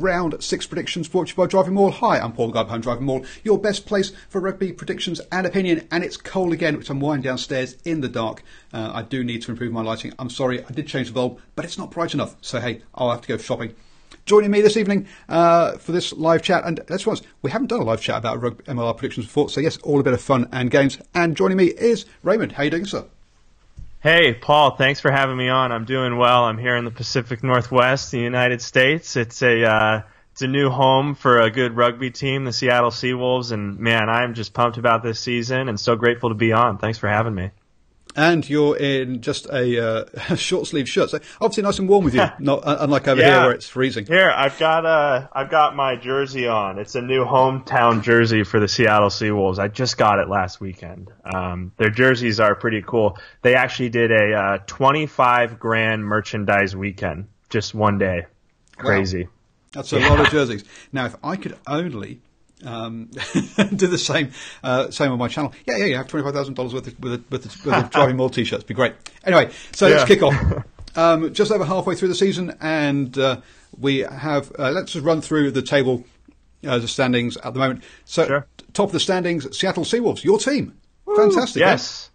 Round 6 predictions brought to you by DrivingMaul. Hi, I'm Paul, the guy behind DrivingMaul, your best place for rugby predictions and opinion. And it's cold again, which I'm winding downstairs in the dark. I do need to improve my lighting. I'm sorry, I did change the bulb, but it's not bright enough. So hey, I'll have to go shopping. Joining me this evening for this live chat, and let's be honest, we haven't done a live chat about rugby MLR predictions before, so yes, all a bit of fun and games. And joining me is Raymond. How are you doing, sir? Hey, Paul, thanks for having me on. I'm doing well. I'm here in the Pacific Northwest, the United States. It's a new home for a good rugby team, the Seattle Seawolves, and man, I'm just pumped about this season and so grateful to be on. Thanks for having me. And you're in just a short sleeve shirt, so obviously nice and warm with you. Not unlike over here where it's freezing. Here, I've got my jersey on. It's a new hometown jersey for the Seattle Seawolves. I just got it last weekend. Their jerseys are pretty cool. They actually did a 25 grand merchandise weekend, just one day. Crazy. Wow. That's a lot of jerseys. Now, if I could only do the same on my channel. Yeah. Have $25,000 worth of DrivingMaul t-shirts. Be great. Anyway, so let's kick off. Just over halfway through the season, and we have. Let's just run through the table, the standings at the moment. So, Top of the standings, Seattle Seawolves, your team. Woo! Fantastic. Yes.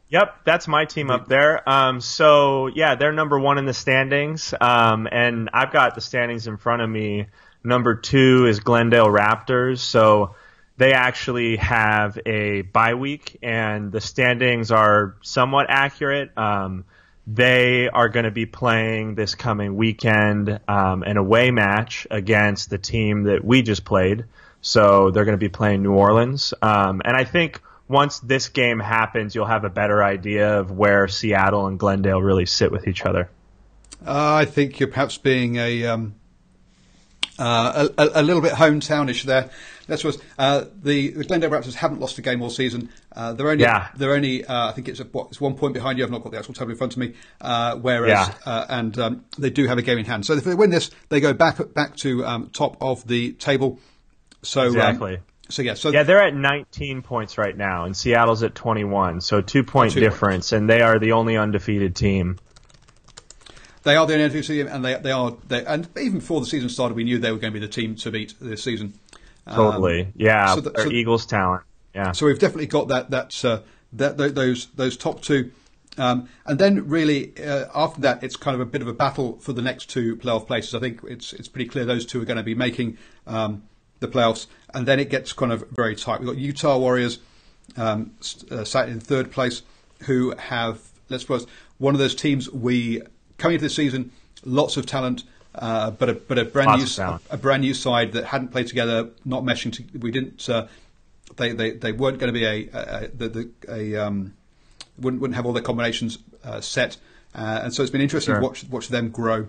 Yep, that's my team up there. They're number one in the standings, and I've got the standings in front of me. Number 2 is Glendale Raptors, so they actually have a bye week, and the standings are somewhat accurate. They are going to be playing this coming weekend an away match against the team that we just played, so they're going to be playing New Orleans. And I think once this game happens, you'll have a better idea of where Seattle and Glendale really sit with each other. I think you're perhaps being a little bit hometownish there. That's what the Glendale Raptors haven't lost a game all season. They're only I think it's 1 point behind you. I've not got the actual table in front of me. They do have a game in hand. So if they win this, they go back to top of the table. So exactly. They're at 19 points right now, and Seattle's at 21. So 2-point difference, and they are the only undefeated team. They are the undefeated team, and and even before the season started, we knew they were going to be the team to beat this season. Totally, they're Eagles talent. Yeah. So we've definitely got those top two, and then really after that, it's kind of a bit of a battle for the next 2 playoff places. I think it's pretty clear those two are going to be making the playoffs, and then it gets kind of very tight. We've got Utah Warriors sat in 3rd place, who have, let's suppose, one of those teams coming into the season, lots of talent, but a brand new side that hadn't played together, not meshing. They weren't going to be wouldn't have all their combinations set, and so it's been interesting to watch them grow.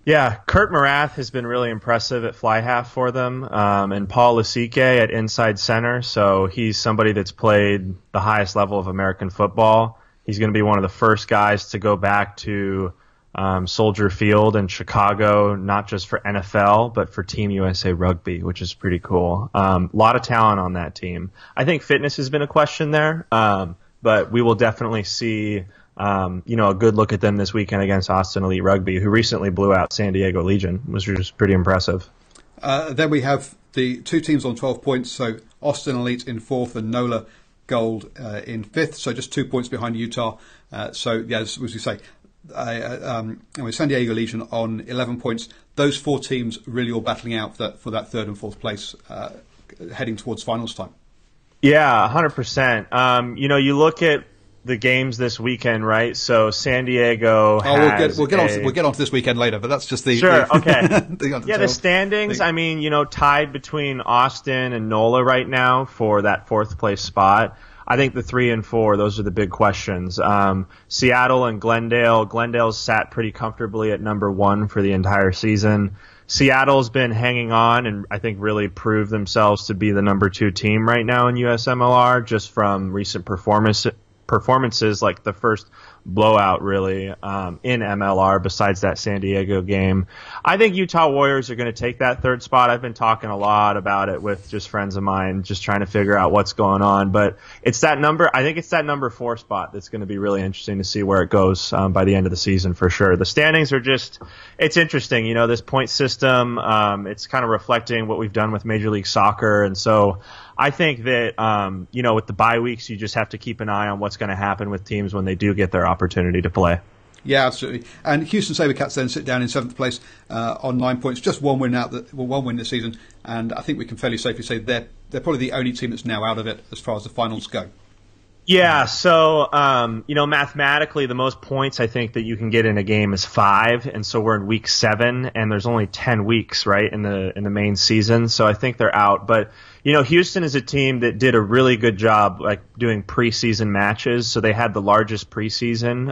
Yeah, Kurt Morath has been really impressive at fly half for them, and Paul Lasike at inside center. So he's somebody that's played the highest level of American football. He's going to be one of the first guys to go back to Soldier Field in Chicago, not just for NFL, but for Team USA Rugby, which is pretty cool. A lot of talent on that team. I think fitness has been a question there, but we will definitely see a good look at them this weekend against Austin Elite Rugby, who recently blew out San Diego Legion, which was pretty impressive. Then we have the 2 teams on 12 points, so Austin Elite in 4th and NOLA Gold in 5th, so just 2 points behind Utah. As we say, San Diego Legion on 11 points. Those 4 teams really all battling out for that 3rd and 4th place, heading towards finals time. Yeah, 100%. You look at the games this weekend, right? So San Diego has we'll get onto this weekend later, but that's just the the standings. I mean, tied between Austin and NOLA right now for that 4th place spot. I think the 3 and 4, those are the big questions. Seattle and Glendale. Glendale's sat pretty comfortably at number 1 for the entire season. Seattle's been hanging on and I think really proved themselves to be the number 2 team right now in USMLR, just from recent performances, like the first blowout really in MLR besides that San Diego game. I think Utah Warriors are going to take that third spot. I've been talking a lot about it with just friends of mine, just trying to figure out what's going on. But it's that I think it's that number 4 spot that's going to be really interesting to see where it goes by the end of the season for sure. The standings are it's interesting. You know, this point system, it's kind of reflecting what we've done with Major League Soccer. And so I think that, you know, with the bye weeks, you just have to keep an eye on what's going to happen with teams when they do get their opportunity to play. Yeah, absolutely. And Houston SaberCats then sit down in 7th place on 9 points, just one win one win this season. And I think we can fairly safely say they're probably the only team that's now out of it as far as the finals go. Yeah, so you know, mathematically, the most points I think that you can get in a game is 5, and so we're in week 7, and there's only 10 weeks, right, in the main season. So I think they're out. But you know, Houston is a team that did a really good job, like doing preseason matches. So they had the largest preseason.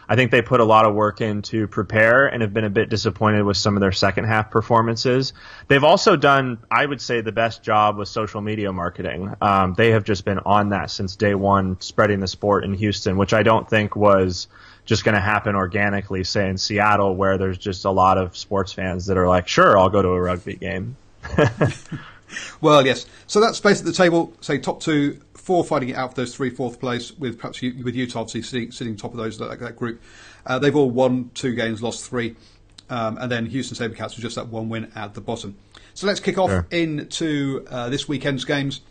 I think they put a lot of work in to prepare, and have been a bit disappointed with some of their second half performances. They've also done, I would say, the best job with social media marketing. They have just been on that since day one, spreading the sport in Houston, which I don't think was just going to happen organically, say in Seattle, where there's just a lot of sports fans that are like, sure, I'll go to a rugby game. Well, yes. So that's basically the table. Say top 2, 4 fighting it out for those 3 fourth place, with perhaps with Utah obviously sitting top of that group. They've all won 2 games, lost 3, and then Houston SaberCats with just that 1 win at the bottom. So let's kick off into this weekend's games.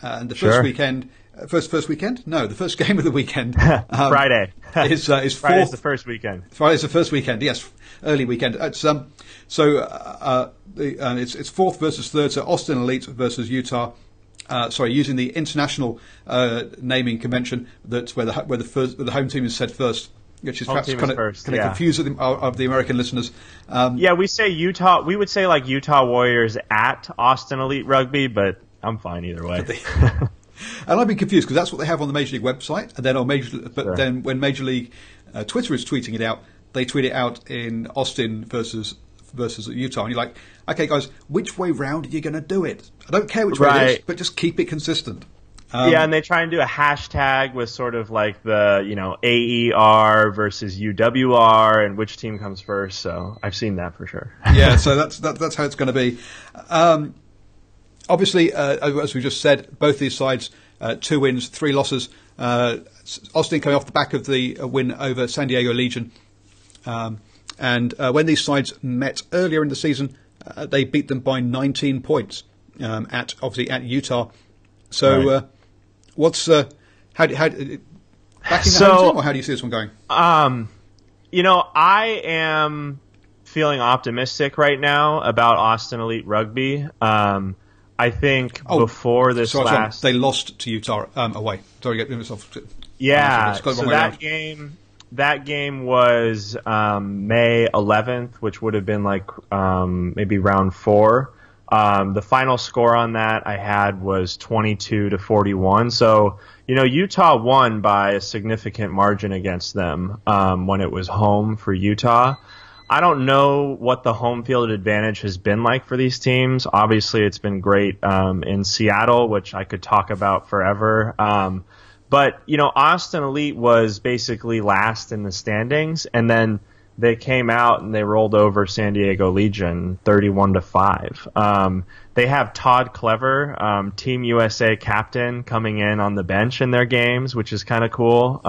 And the first weekend, first weekend? No, the first game of the weekend. Friday. Is Friday's the first weekend. Friday's the first weekend. Yes, early weekend. It's it's 4th versus 3rd. So Austin Elite versus Utah. Using the international naming convention where the home team is said first, which is perhaps kind of confusing of the American listeners. We say Utah. We would say like Utah Warriors at Austin Elite Rugby, but I'm fine either way. And I've been confused because that's what they have on the Major League website, and then then when Major League Twitter is tweeting it out, they tweet it out in Austin versus Utah, and you're like, okay, guys, which way round are you going to do it? I don't care which way it is, but just keep it consistent. And they try and do a hashtag with sort of like the, you know, AER versus UWR and which team comes first. So I've seen that for sure. Yeah, so that's how it's going to be. Obviously, as we just said, both these sides, 2 wins, 3 losses. Austin coming off the back of the win over San Diego Legion. And when these sides met earlier in the season, they beat them by 19 points at Utah. So what's how do you see this one going? You know, I am feeling optimistic right now about Austin Elite Rugby. I think before this they lost to Utah away. Sorry, get myself. Yeah, so that game was May 11th, which would have been like maybe round 4. The final score on that I had was 22-41. So, you know, Utah won by a significant margin against them when it was home for Utah. I don't know what the home field advantage has been like for these teams. Obviously, it's been great in Seattle, which I could talk about forever. But, you know, Austin Elite was basically last in the standings, and then they came out and they rolled over San Diego Legion 31-5. They have Todd Clever, Team USA captain, coming in on the bench in their games, which is kind of cool.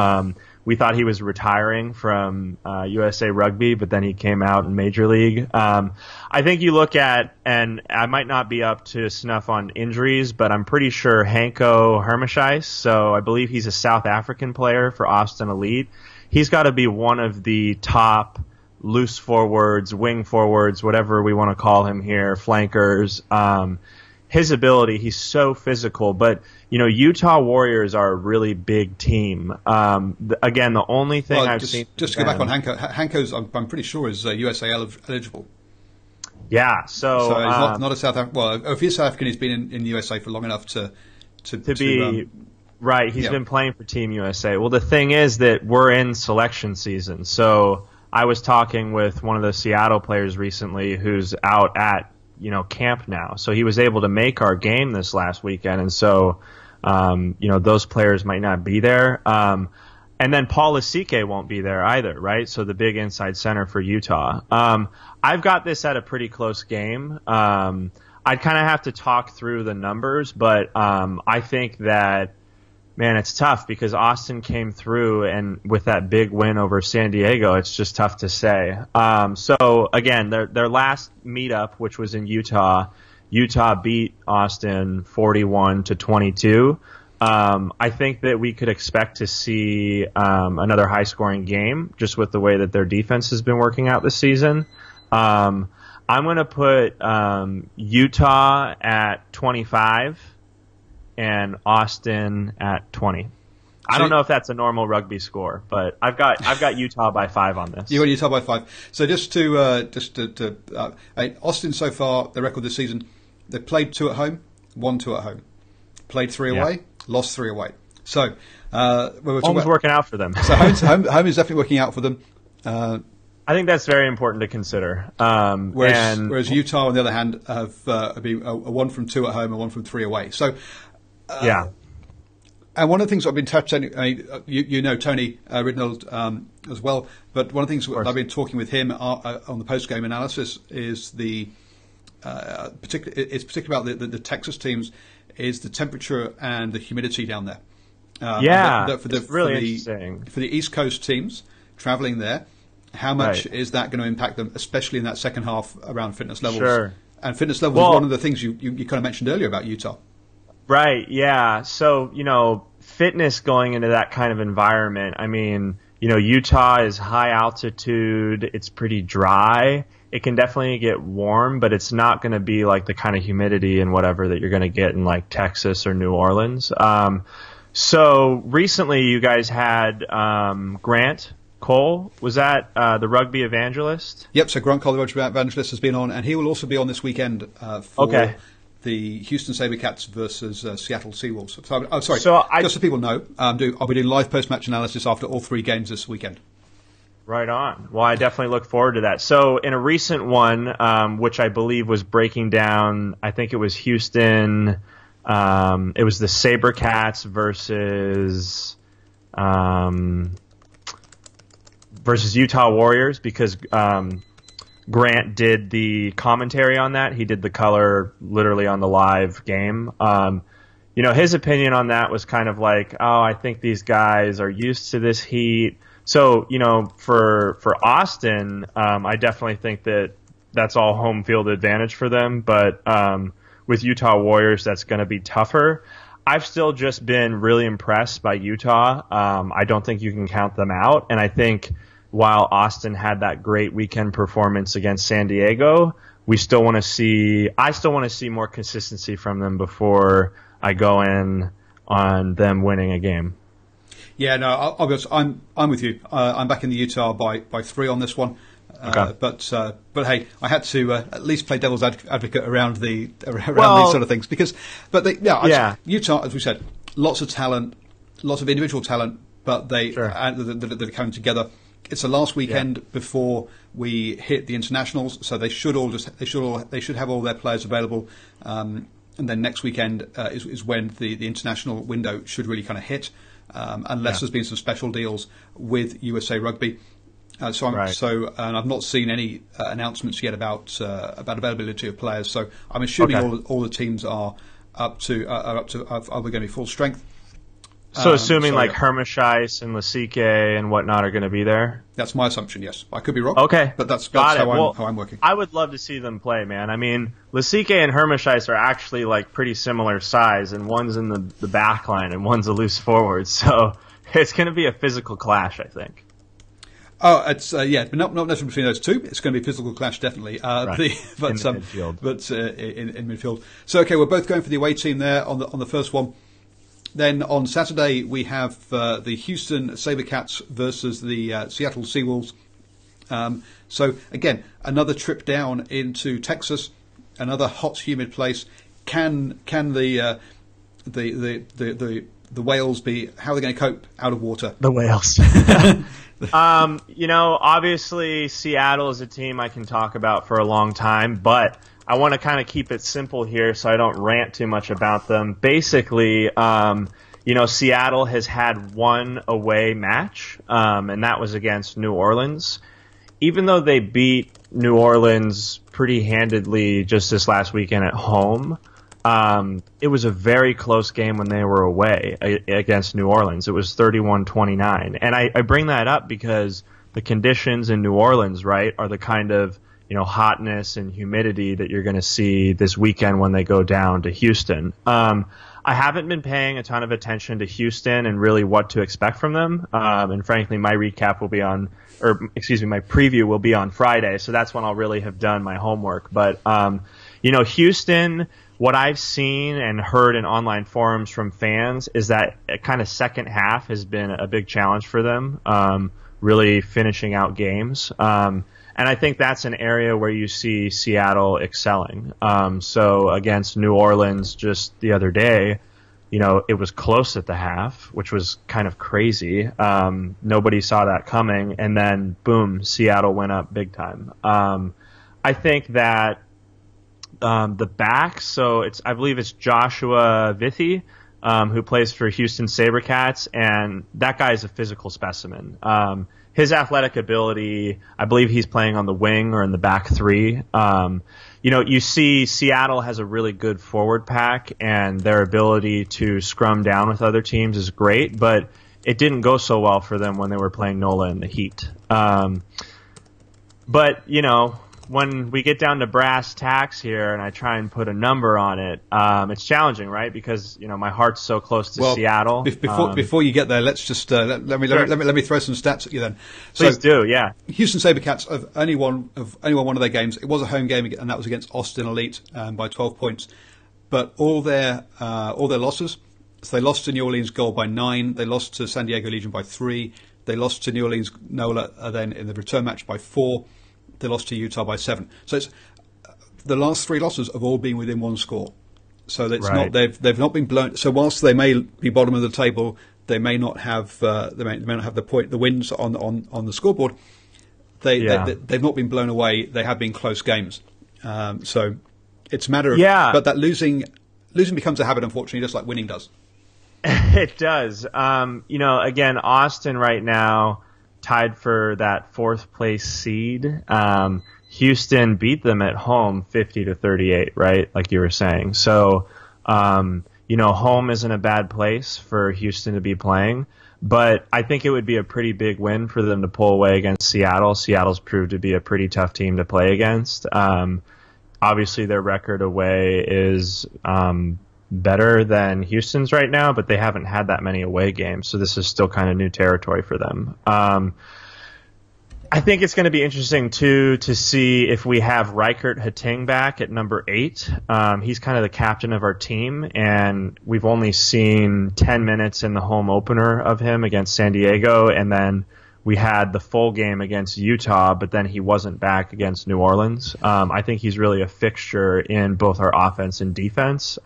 We thought he was retiring from USA Rugby, but then he came out in Major League. I think you look at, and I might not be up to snuff on injuries, but I'm pretty sure Hanko Hermeshuis, so I believe he's a South African player for Austin Elite. He's got to be one of the top loose forwards, wing forwards, whatever we want to call him here, flankers. His ability, he's so physical, but you know, Utah Warriors are a really big team. Again, the only thing I've seen. Just to go back on Hanko, Hanko's, I'm pretty sure, is USA eligible. Yeah, so he's not a South African. Well, if he's South African, he's been in USA for long enough to be right. He's been playing for Team USA. Well, the thing is that we're in selection season, so I was talking with one of the Seattle players recently who's out at camp now. So he was able to make our game this last weekend. And so, those players might not be there. And then Paul Lasike won't be there either, right? So the big inside center for Utah. I've got this at a pretty close game. I'd kind of have to talk through the numbers, but I think that, man, it's tough because Austin came through, and with that big win over San Diego, it's just tough to say. So again, their last meetup, which was in Utah beat Austin 41-22. I think that we could expect to see another high-scoring game just with the way that their defense has been working out this season. I'm going to put Utah at 25 and Austin at 20. I don't know if that's a normal rugby score, but I've got Utah by 5 on this. You got Utah by 5. So Austin so far, the record this season, they played 2 at home, won 2 at home, played 3 away, lost 3 away. So home's working out for them. So home is definitely working out for them. I think that's very important to consider. Whereas Utah, on the other hand, have been a 1 from 2 at home and 1 from 3 away. So and one of the things I've been touching, you know Tony Ridnold as well, but one of the things I've been talking with him on the post-game analysis is particularly about the Texas teams, is the temperature and the humidity down there. Interesting. For the East Coast teams traveling there, how much is that going to impact them, especially in that second half around fitness levels? Sure. And fitness levels is one of the things you kind of mentioned earlier about Utah. Right, yeah. So, fitness going into that kind of environment, I mean, Utah is high altitude, it's pretty dry. It can definitely get warm, but it's not going to be like the kind of humidity and whatever that you're going to get in like Texas or New Orleans. So recently you guys had Grant Cole. Was that the rugby evangelist? Yep, so Grant Cole, the rugby evangelist, has been on, and he will also be on this weekend for the Houston SaberCats versus Seattle Seawolves. Just so people know, I'll be doing live post-match analysis after all 3 games this weekend. Right on. Well, I definitely look forward to that. So in a recent one, which I believe was breaking down, I think it was Houston, it was the SaberCats versus Utah Warriors, because Grant did the commentary on that. He did the color literally on the live game. His opinion on that was kind of like, I think these guys are used to this heat. So, for Austin, I definitely think that that's all home field advantage for them. But with Utah Warriors, that's going to be tougher. I've still just been really impressed by Utah. I don't think you can count them out. And I think while Austin had that great weekend performance against San Diego, I still want to see more consistency from them before I go in on them winning a game. Yeah, no, I'll be honest, I'm with you. I'm back in the Utah by 3 on this one. Okay. But hey, I had to at least play devil's advocate around these sort of things Utah, as we said, lots of talent, lots of individual talent, but they're coming together. It's the last weekend before we hit the internationals, so they should have all their players available. And then next weekend is when the international window should really kind of hit. Unless there's been some special deals with USA Rugby. And I've not seen any announcements yet about availability of players. So I'm assuming all the teams are going to be full strength. So assuming like Hermesheis and Lasike and whatnot are going to be there? That's my assumption, yes. I could be wrong. Okay. But that's how I'm working. I would love to see them play, man. I mean, Lasike and Hermesheis are actually like pretty similar size, and one's in the back line and one's a loose forward. So it's going to be a physical clash, I think. Oh, it's but not necessarily between those two. It's going to be a physical clash, definitely. Right. In midfield. But in midfield. So okay, we're both going for the away team there on the first one. Then on Saturday we have the Houston SaberCats versus the Seattle Seawolves. So again, another trip down into Texas, another hot, humid place. Can the whales be? How are they going to cope out of water? The whales. Obviously Seattle is a team I can talk about for a long time, but I want to kind of keep it simple here so I don't rant too much about them. Basically, Seattle has had one away match, and that was against New Orleans. Even though they beat New Orleans pretty handedly just this last weekend at home, it was a very close game when they were away against New Orleans. It was 31-29. And I bring that up because the conditions in New Orleans, right, are the kind of hotness and humidity that you're going to see this weekend when they go down to Houston. I haven't been paying a ton of attention to Houston and really what to expect from them. And frankly, my preview will be on Friday. So that's when I'll really have done my homework. But, Houston, what I've seen and heard in online forums from fans is that a kind of second half has been a big challenge for them, really finishing out games. And I think that's an area where you see Seattle excelling. So against New Orleans just the other day, it was close at the half, which was kind of crazy. Nobody saw that coming. And then, boom, Seattle went up big time. I think that the back, I believe it's Joshua Vithi, who plays for Houston SaberCats, and that guy is a physical specimen. His athletic ability, I believe he's playing on the wing or in the back three. You see Seattle has a really good forward pack, and their ability to scrum down with other teams is great, but it didn't go so well for them when they were playing NOLA in the Heat. But when we get down to brass tacks here and I try and put a number on it, it's challenging, right? Because, my heart's so close to Seattle. Before you get there, let's just let me throw some stats at you then. Please do, yeah. Houston SaberCats have only won one of their games. It was a home game, and that was against Austin Elite by 12 points. But all their losses, so they lost to New Orleans Gold by 9, they lost to San Diego Legion by 3, they lost to New Orleans NOLA then in the return match by 4. They lost to Utah by 7. So it's the last 3 losses have all been within one score. So it's not they've not been blown. So whilst they may be bottom of the table, they may not have the wins on the scoreboard. They've not been blown away. They have been close games. So it's a matter of but that losing becomes a habit, unfortunately, just like winning does. It does. Again, Austin right now, tied for that 4th place seed. Houston beat them at home 50-38, right? Like you were saying. So, home isn't a bad place for Houston to be playing, but I think it would be a pretty big win for them to pull away against Seattle. Seattle's proved to be a pretty tough team to play against. Obviously their record away is, better than Houston's right now, but they haven't had that many away games, so this is still kind of new territory for them. I think it's going to be interesting, too, to see if we have Reichert Hating back at number 8. He's kind of the captain of our team, and we've only seen 10 minutes in the home opener of him against San Diego, and then we had the full game against Utah, but then he wasn't back against New Orleans. I think he's really a fixture in both our offense and defense.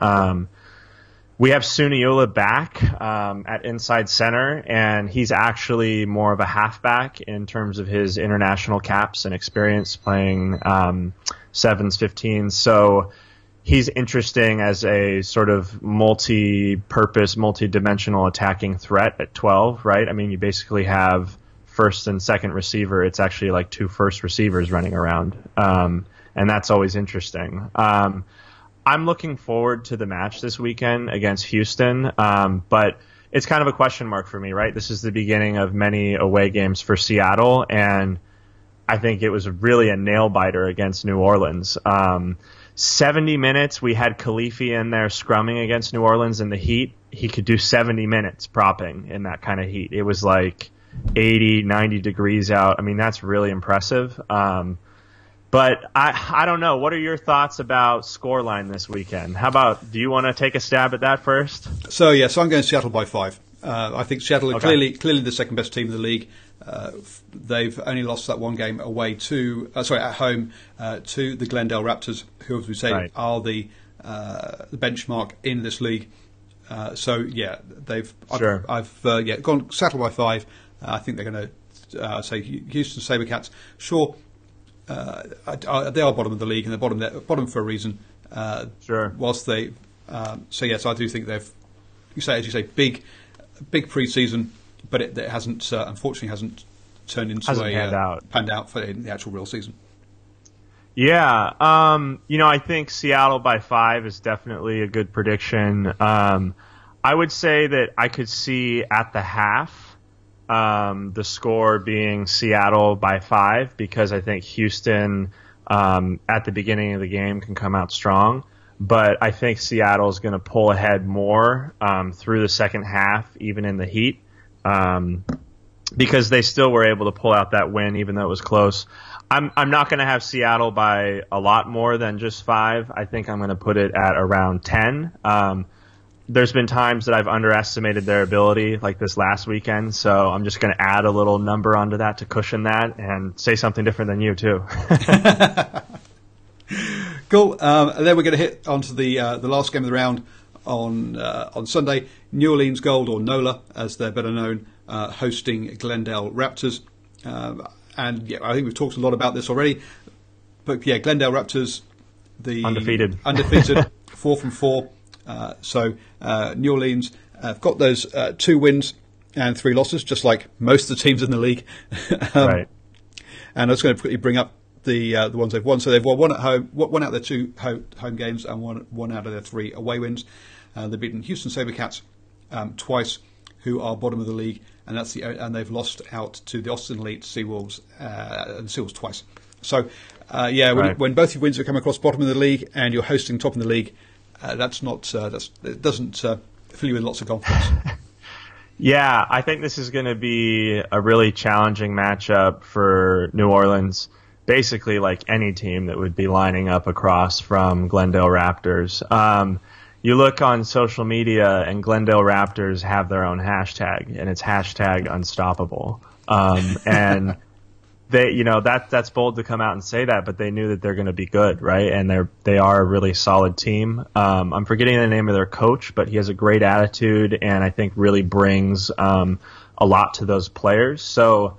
We have Suniula back at inside center, and he's actually more of a halfback in terms of his international caps and experience playing 7s, 15s. So he's interesting as a sort of multi-purpose, multi-dimensional attacking threat at 12, right? I mean, you basically have first and second receiver. It's actually like 2 first receivers running around, and that's always interesting. I'm looking forward to the match this weekend against Houston, but it's kind of a question mark for me, right? This is the beginning of many away games for Seattle, and I think it was really a nail-biter against New Orleans. 70 minutes, we had Khalifi in there scrumming against New Orleans in the heat. He could do 70 minutes propping in that kind of heat. It was like 80, 90 degrees out. I mean, that's really impressive. But I don't know. What are your thoughts about scoreline this weekend? Do you want to take a stab at that first? So I'm going Seattle by 5. I think Seattle are clearly the second best team in the league. They've only lost that one game away at home to the Glendale Raptors, who, as we say, are the benchmark in this league. I've gone Seattle by 5. I think they're going to say Houston SaberCats. Sure. They are bottom of the league, and they're bottom for a reason. Sure. Whilst they, I do think they've as you say, big preseason, but it hasn't unfortunately hasn't turned into panned out for the actual real season. Yeah, I think Seattle by 5 is definitely a good prediction. I would say that I could see at the half the score being Seattle by 5, because I think Houston at the beginning of the game can come out strong. But I think Seattle is going to pull ahead more through the second half, even in the heat, because they still were able to pull out that win, even though it was close. I'm not going to have Seattle by a lot more than just 5. I think I'm going to put it at around 10. There's been times that I've underestimated their ability, like this last weekend, so I'm just going to add a little number onto that to cushion that and say something different than you, too. Cool. And then we're going to hit onto the last game of the round on Sunday. New Orleans Gold, or NOLA, as they're better known, hosting Glendale Raptors. And yeah, I think we've talked a lot about this already. But yeah, Glendale Raptors, the undefeated 4 from 4. So New Orleans have got those 2 wins and 3 losses, just like most of the teams in the league. Right. And I was going to quickly bring up the ones they've won. So they've won 1 at home, 1 out of their 2 home games, and one out of their 3 away wins. They've beaten Houston SaberCats twice, who are bottom of the league, and and they've lost out to the Austin Elite Seawolves and Seawolves twice. So when both your wins have come across bottom of the league and you're hosting top of the league, it doesn't fill you with lots of confidence. Yeah, I think this is going to be a really challenging matchup for New Orleans. Basically, like any team that would be lining up across from Glendale Raptors. You look on social media, and Glendale Raptors have their own hashtag, and it's #unstoppable. And they, that's bold to come out and say that, but they knew that they're going to be good, right? And they are a really solid team. I'm forgetting the name of their coach, but he has a great attitude, and I think really brings a lot to those players. So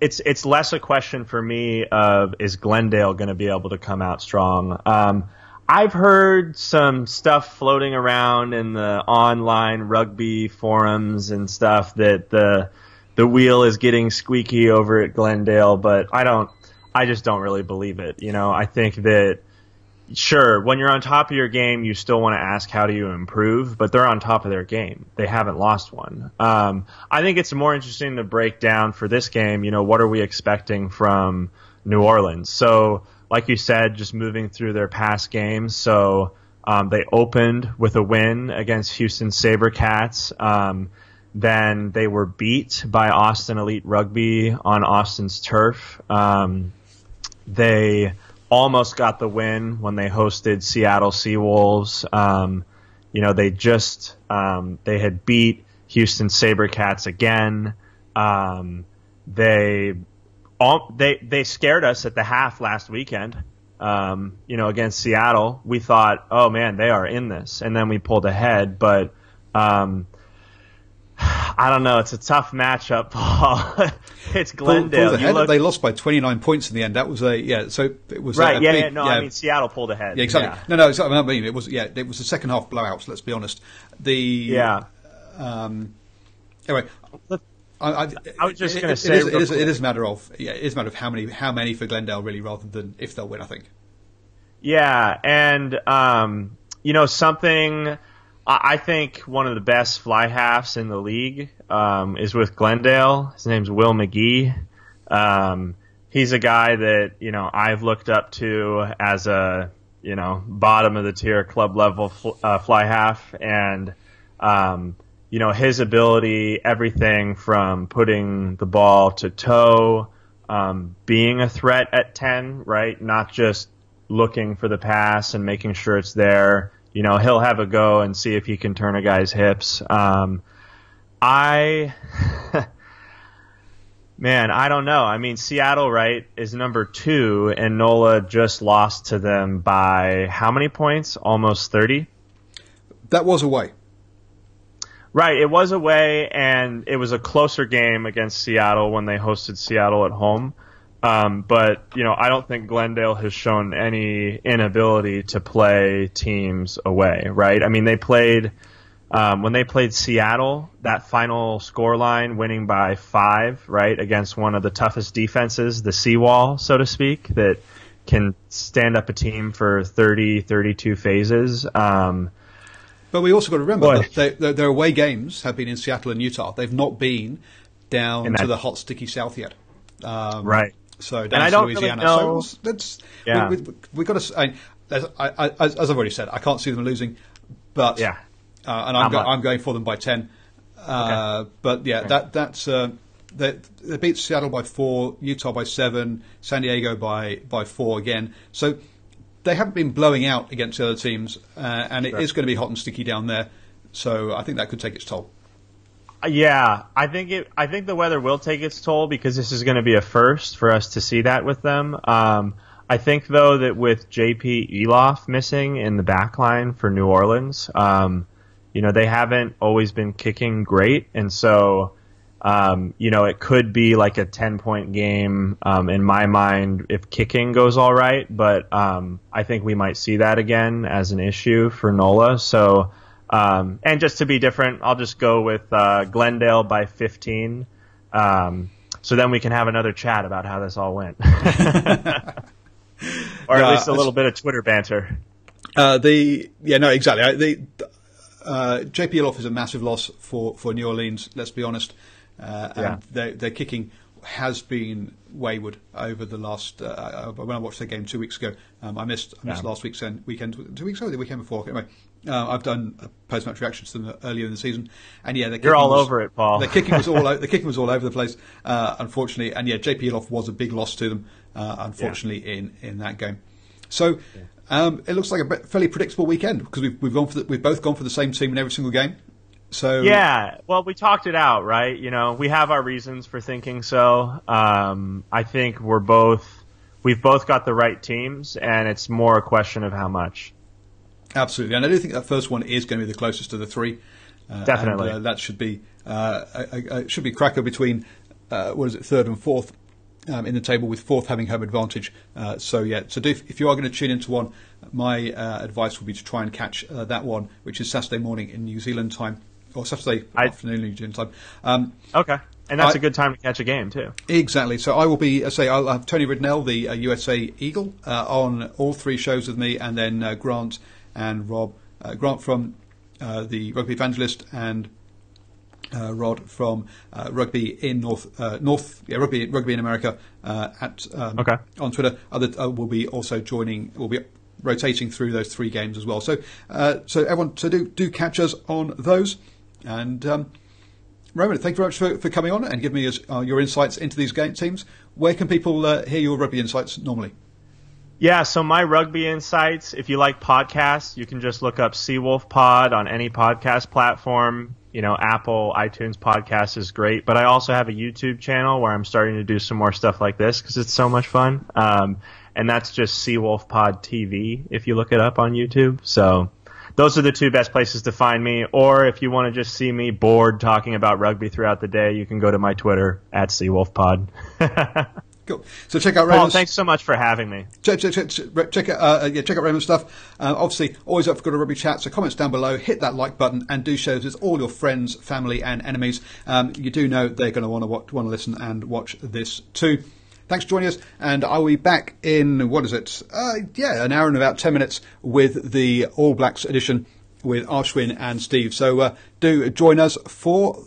it's less a question for me of, is Glendale going to be able to come out strong? I've heard some stuff floating around in the online rugby forums and stuff that the wheel is getting squeaky over at Glendale, but I just don't really believe it. I think that, sure, when you're on top of your game, you still want to ask, how do you improve? But they're on top of their game. They haven't lost one. I think it's more interesting to break down for this game, what are we expecting from New Orleans? So, like you said, just moving through their past games. So they opened with a win against Houston SaberCats. Then they were beat by Austin Elite Rugby on Austin's turf. They almost got the win when they hosted Seattle Seawolves. They had beat Houston SaberCats again. They scared us at the half last weekend, against Seattle. We thought, oh man, they are in this. And then we pulled ahead, but, I don't know. It's a tough matchup, Paul. It's Glendale. They lost by 29 points in the end. That was so it was right. I mean, Seattle pulled ahead. Yeah, exactly. Yeah. No. I mean, it was a second half blowout. Let's be honest. Anyway, I was just going to say it is a matter of how many for Glendale really, rather than if they'll win. I think. Yeah, and something. I think one of the best fly halves in the league is with Glendale. His name's Will McGee. He's a guy that I've looked up to as a bottom of the tier club level fly half, and his ability, everything from putting the ball to toe, being a threat at 10, right? Not just looking for the pass and making sure it's there. He'll have a go and see if he can turn a guy's hips. Man, I don't know. I mean, Seattle, right, is number 2, and NOLA just lost to them by how many points? Almost 30? That was away. Right, it was away, and it was a closer game against Seattle when they hosted Seattle at home. But I don't think Glendale has shown any inability to play teams away, right? I mean, they played when they played Seattle, that final scoreline, winning by 5, right, against one of the toughest defenses, the seawall, so to speak, that can stand up a team for 30, 32 phases. But we also got to remember that their away games have been in Seattle and Utah. They've not been down to the hot, sticky south yet. Right. So down to Louisiana. Really know. So we got to. As I've already said, I can't see them losing, but and I'm going for them by 10. But that's they beat Seattle by 4, Utah by 7, San Diego by 4 again. So they haven't been blowing out against the other teams, and it is going to be hot and sticky down there. So I think that could take its toll. Yeah, I think the weather will take its toll because this is going to be a first for us to see that with them. I think though that with JP Eloff missing in the back line for New Orleans, they haven't always been kicking great, and so it could be like a 10-point game in my mind if kicking goes all right, but I think we might see that again as an issue for NOLA. So, and just to be different, I'll just go with Glendale by 15. So then we can have another chat about how this all went. Or at least a little bit of Twitter banter. Exactly. JP Eloff is a massive loss for New Orleans, let's be honest. And their kicking has been wayward over the last. When I watched their game 2 weeks ago, I missed last weekend. 2 weeks ago, the weekend before. Anyway, I've done post-match reactions to them earlier in the season, and you're all over it, Paul. The kicking was all over the place, unfortunately, and JP Eloff was a big loss to them, unfortunately, in that game. So. It looks like a fairly predictable weekend because we've both gone for the same team in every single game. So well, we talked it out, right? We have our reasons for thinking so. I think we've both got the right teams, and it's more a question of how much. Absolutely, and I do think that first one is going to be the closest to the 3. Definitely, and, that should be cracker between third and fourth. In the table with fourth having home advantage. So if you are going to tune into one, my advice would be to try and catch that one, which is Saturday morning in New Zealand time, or Saturday afternoon in New Zealand time. Okay, and that's a good time to catch a game too. Exactly. So I will be, I'll have Tony Ridnell, the USA Eagle, on all 3 shows with me, and then Grant and Rob. Grant from the Rugby Evangelist and Rod from Rugby in Rugby in America on Twitter. Will be also joining. Will be rotating through those 3 games as well. So everyone, do catch us on those. And Roman, thank you very much for coming on and giving me your insights into these game teams. Where can people hear your rugby insights normally? Yeah, so my rugby insights, if you like podcasts, you can just look up Seawolf Pod on any podcast platform. Apple, iTunes podcast is great, but I also have a YouTube channel where I'm starting to do some more stuff like this because it's so much fun. And that's just Seawolf Pod TV if you look it up on YouTube. So those are the 2 best places to find me. Or if you want to just see me bored talking about rugby throughout the day, you can go to my Twitter at Seawolf Pod. Cool. So check out Raymond's. Paul, thanks so much for having me. Check out Raymond's stuff. Obviously, always up for good rugby chat. So comments down below, hit that like button, and do share with all your friends, family, and enemies. You do know they're going to want to listen and watch this too. Thanks for joining us, and I will be back in an hour and about 10 minutes with the All Blacks edition with Ashwin and Steve. So do join us for